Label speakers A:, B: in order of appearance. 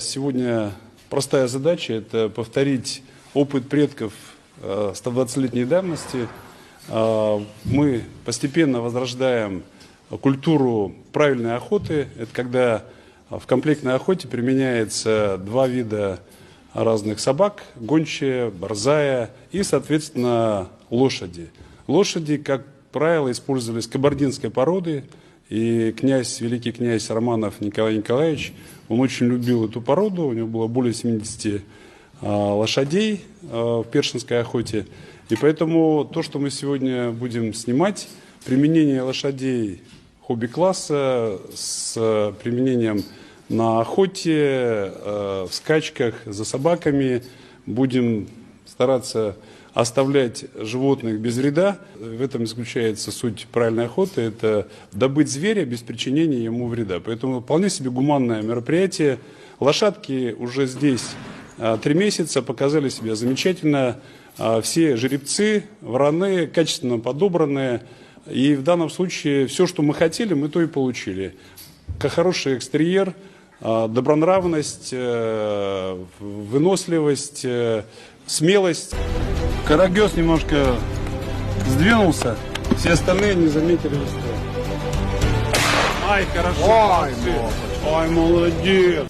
A: Сегодня простая задача – это повторить опыт предков 120-летней давности. Мы постепенно возрождаем культуру правильной охоты. Это когда в комплектной охоте применяется два вида разных собак – гончая, борзая и, соответственно, лошади. Лошади, как правило, использовались кабардинской породы. И великий князь Романов Николай Николаевич, он очень любил эту породу, у него было более 70 лошадей в першинской охоте. И поэтому то, что мы сегодня будем снимать, применение лошадей хобби-класса с применением на охоте, в скачках за собаками, будем стараться оставлять животных без вреда. В этом заключается суть правильной охоты. Это добыть зверя без причинения ему вреда. Поэтому вполне себе гуманное мероприятие. Лошадки уже здесь 3 месяца, показали себя замечательно. Все жеребцы, вороны, качественно подобранные. И в данном случае все, что мы хотели, мы то и получили. Хороший экстерьер, добронравность, выносливость, смелость. Карагёз немножко сдвинулся, все остальные не заметили что. Ай, хорошо. Ай, молодец.